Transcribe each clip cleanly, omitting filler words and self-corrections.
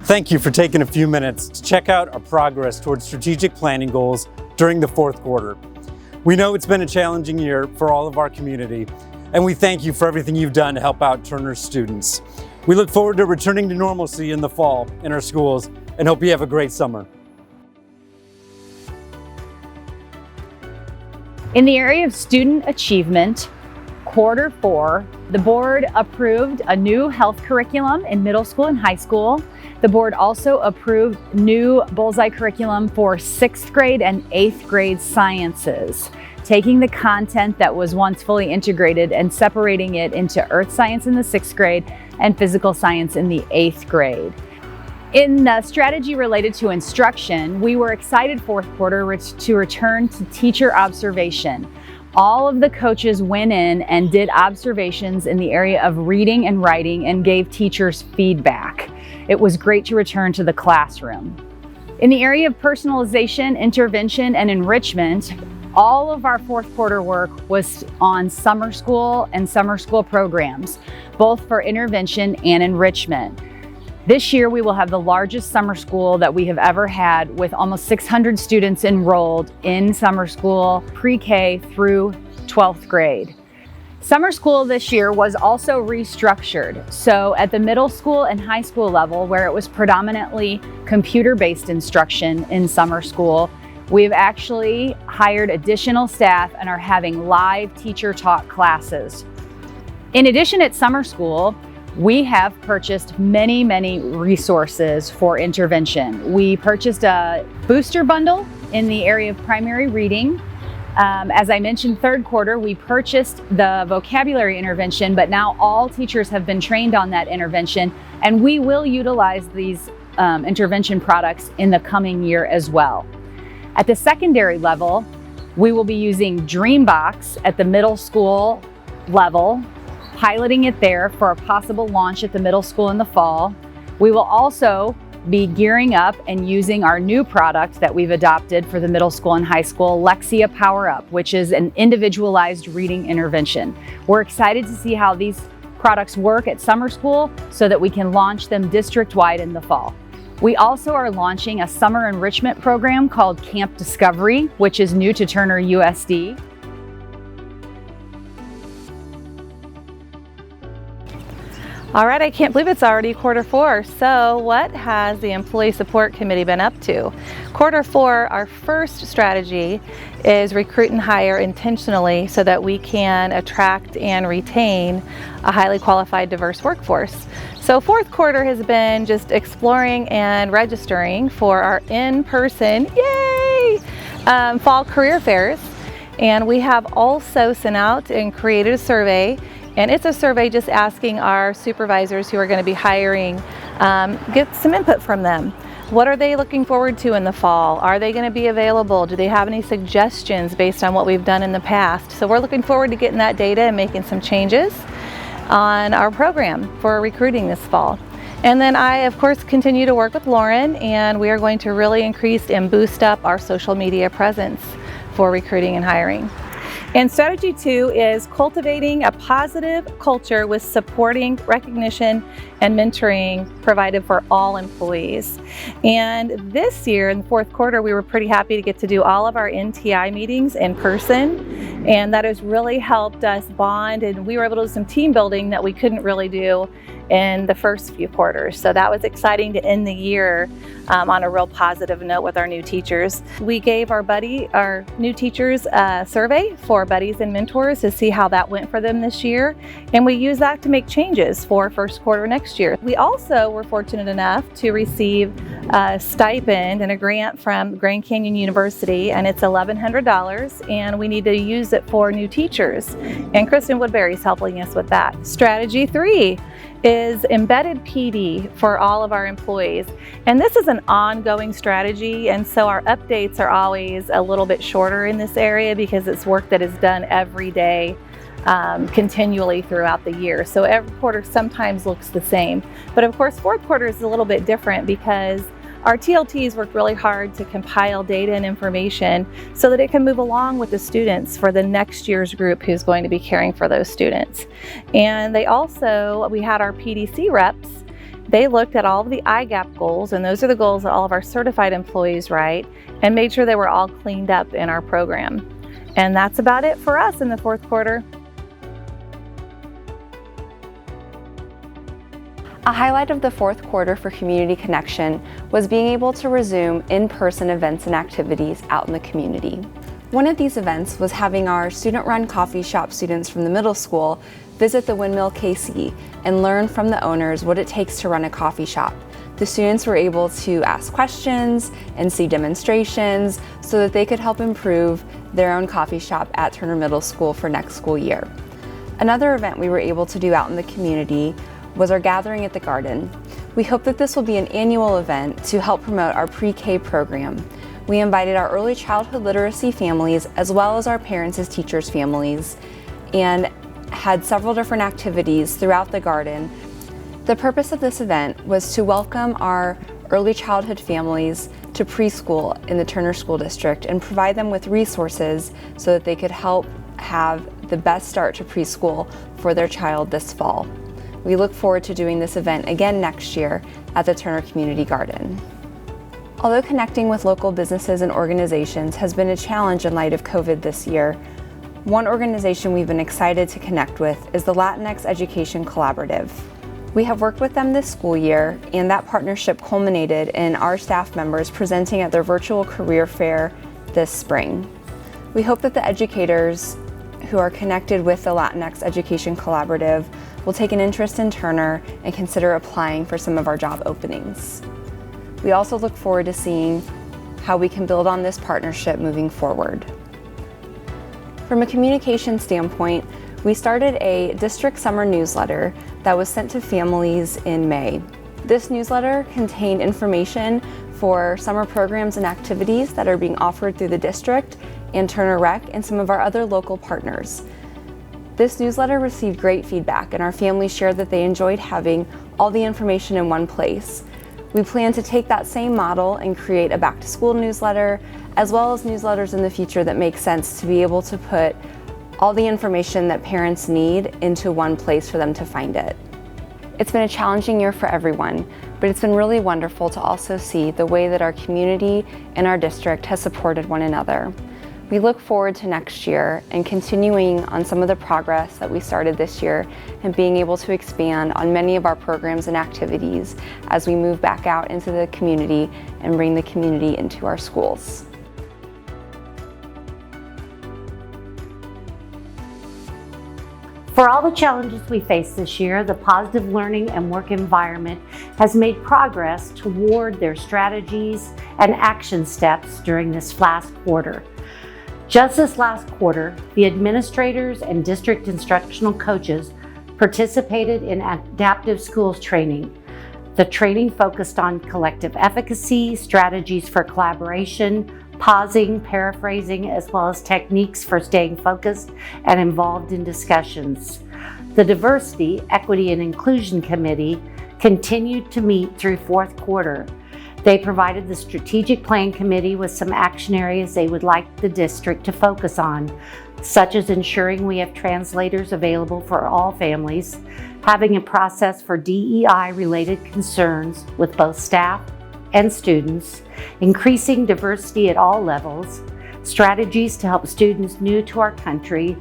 Thank you for taking a few minutes to check out our progress towards strategic planning goals during the fourth quarter. We know it's been a challenging year for all of our community, and we thank you for everything you've done to help out Turner students. We look forward to returning to normalcy in the fall in our schools and hope you have a great summer. In the area of student achievement, quarter 4, the board approved a new health curriculum in middle school and high school. The board also approved new Bullseye curriculum for 6th grade and 8th grade sciences, taking the content that was once fully integrated and separating it into earth science in the 6th grade and physical science in the 8th grade. In the strategy related to instruction, we were excited fourth quarter to return to teacher observation. All of the coaches went in and did observations in the area of reading and writing and gave teachers feedback. It was great to return to the classroom. In the area of personalization, intervention, and enrichment, all of our fourth quarter work was on summer school and summer school programs, both for intervention and enrichment. This year, we will have the largest summer school that we have ever had, with almost 600 students enrolled in summer school, pre-K through 12th grade. Summer school this year was also restructured. So at the middle school and high school level, where it was predominantly computer-based instruction in summer school, we've actually hired additional staff and are having live teacher-taught classes. In addition, at summer school, we have purchased many resources for intervention. We purchased a booster bundle in the area of primary reading. As I mentioned, third quarter, we purchased the vocabulary intervention, but now all teachers have been trained on that intervention, and we will utilize these intervention products in the coming year as well. At the secondary level, we will be using Dreambox at the middle school level, piloting it there for a possible launch at the middle school in the fall. We will also be gearing up and using our new product that we've adopted for the middle school and high school, Lexia Power Up, which is an individualized reading intervention. We're excited to see how these products work at summer school so that we can launch them district-wide in the fall. We also are launching a summer enrichment program called Camp Discovery, which is new to Turner USD. All right, I can't believe it's already quarter 4. So what has the Employee Support Committee been up to? Quarter 4, our first strategy is recruit and hire intentionally so that we can attract and retain a highly qualified, diverse workforce. So fourth quarter has been just exploring and registering for our in-person, fall career fairs. And we have also sent out and created a survey. And it's a survey just asking our supervisors who are going to be hiring, get some input from them. What are they looking forward to in the fall? Are they going to be available? Do they have any suggestions based on what we've done in the past? So we're looking forward to getting that data and making some changes on our program for recruiting this fall. And then I, of course, continue to work with Lauren, and we are going to really increase and boost up our social media presence for recruiting and hiring. And strategy 2 is cultivating a positive culture with supporting recognition and mentoring provided for all employees. And this year in the fourth quarter, we were pretty happy to get to do all of our NTI meetings in person. And that has really helped us bond, and we were able to do some team building that we couldn't really do in the first few quarters. So that was exciting to end the year on a real positive note with our new teachers. We gave our new teachers a survey for buddies and mentors to see how that went for them this year. And we use that to make changes for first quarter next year. We also were fortunate enough to receive a stipend and a grant from Grand Canyon University, and it's $1,100, and we need to use it for new teachers. And Kristen Woodbury is helping us with that. Strategy 3 is embedded PD for all of our employees. And this is an ongoing strategy, and so our updates are always a little bit shorter in this area because it's work that is done every day, continually throughout the year. So every quarter sometimes looks the same. But of course, fourth quarter is a little bit different because our TLTs worked really hard to compile data and information so that it can move along with the students for the next year's group who's going to be caring for those students. And we had our PDC reps, They looked at all of the IGAP goals, and those are the goals that all of our certified employees write, and made sure they were all cleaned up in our program. And that's about it for us in the fourth quarter. A highlight of the fourth quarter for Community Connection was being able to resume in-person events and activities out in the community. One of these events was having our student-run coffee shop students from the middle school visit the Windmill KC and learn from the owners what it takes to run a coffee shop. The students were able to ask questions and see demonstrations so that they could help improve their own coffee shop at Turner Middle School for next school year. Another event we were able to do out in the community was our Gathering at the Garden. We hope that this will be an annual event to help promote our pre-K program. We invited our early childhood literacy families as well as our parents as teachers families and had several different activities throughout the garden. The purpose of this event was to welcome our early childhood families to preschool in the Turner School District and provide them with resources so that they could help have the best start to preschool for their child this fall. We look forward to doing this event again next year at the Turner Community Garden. Although connecting with local businesses and organizations has been a challenge in light of COVID this year, one organization we've been excited to connect with is the Latinx Education Collaborative. We have worked with them this school year, and that partnership culminated in our staff members presenting at their virtual career fair this spring. We hope that the educators who are connected with the Latinx Education Collaborative will take an interest in Turner and consider applying for some of our job openings. We also look forward to seeing how we can build on this partnership moving forward. From a communication standpoint, we started a district summer newsletter that was sent to families in May. This newsletter contained information for summer programs and activities that are being offered through the district and Turner Rec and some of our other local partners. This newsletter received great feedback, and our families shared that they enjoyed having all the information in one place. We plan to take that same model and create a back-to-school newsletter, as well as newsletters in the future that make sense to be able to put all the information that parents need into one place for them to find it. It's been a challenging year for everyone, but it's been really wonderful to also see the way that our community and our district has supported one another. We look forward to next year and continuing on some of the progress that we started this year and being able to expand on many of our programs and activities as we move back out into the community and bring the community into our schools. For all the challenges we face this year, the Positive Learning and Work Environment has made progress toward their strategies and action steps during this last quarter. Just this last quarter, the administrators and district instructional coaches participated in adaptive schools training. The training focused on collective efficacy, strategies for collaboration, pausing, paraphrasing, as well as techniques for staying focused and involved in discussions. The Diversity, Equity, and Inclusion Committee continued to meet through fourth quarter. They provided the Strategic Plan Committee with some action areas they would like the district to focus on, such as ensuring we have translators available for all families, having a process for DEI-related concerns with both staff and students, increasing diversity at all levels, strategies to help students new to our country,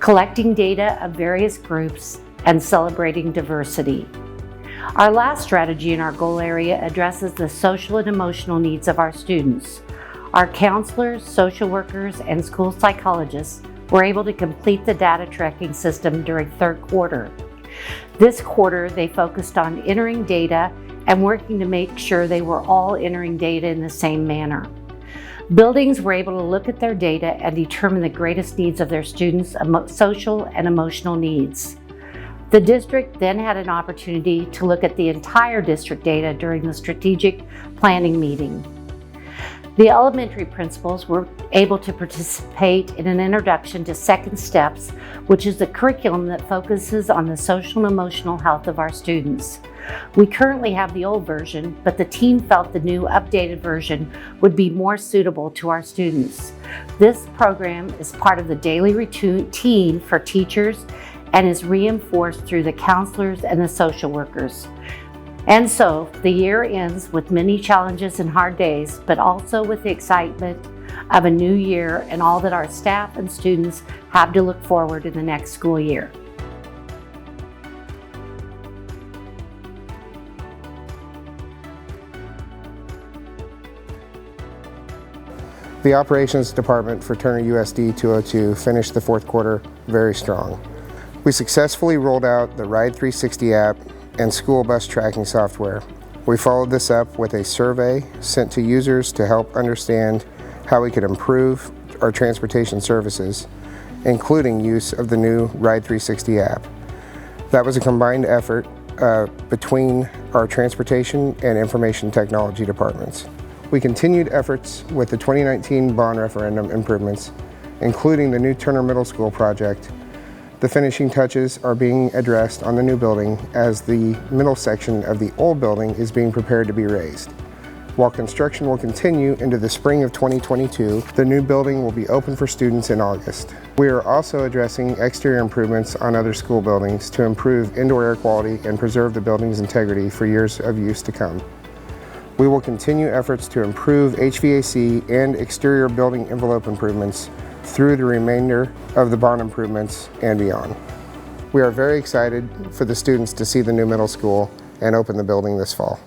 collecting data of various groups, and celebrating diversity. Our last strategy in our goal area addresses the social and emotional needs of our students. Our counselors, social workers, and school psychologists were able to complete the data tracking system during third quarter. This quarter, they focused on entering data and working to make sure they were all entering data in the same manner. Buildings were able to look at their data and determine the greatest needs of their students' social and emotional needs. The district then had an opportunity to look at the entire district data during the strategic planning meeting. The elementary principals were able to participate in an introduction to Second Steps, which is a curriculum that focuses on the social and emotional health of our students. We currently have the old version, but the team felt the new updated version would be more suitable to our students. This program is part of the daily routine for teachers and is reinforced through the counselors and the social workers. And so the year ends with many challenges and hard days, but also with the excitement of a new year and all that our staff and students have to look forward to the next school year. The Operations Department for Turner USD 202 finished the fourth quarter very strong. We successfully rolled out the Ride 360 app and school bus tracking software. We followed this up with a survey sent to users to help understand how we could improve our transportation services, including use of the new Ride 360 app. That was a combined effort between our transportation and information technology departments. We continued efforts with the 2019 bond referendum improvements, including the new Turner Middle School project. The finishing touches are being addressed on the new building as the middle section of the old building is being prepared to be raised. While construction will continue into the spring of 2022, the new building will be open for students in August. We are also addressing exterior improvements on other school buildings to improve indoor air quality and preserve the building's integrity for years of use to come. We will continue efforts to improve HVAC and exterior building envelope improvements through the remainder of the bond improvements and beyond. We are very excited for the students to see the new middle school and open the building this fall.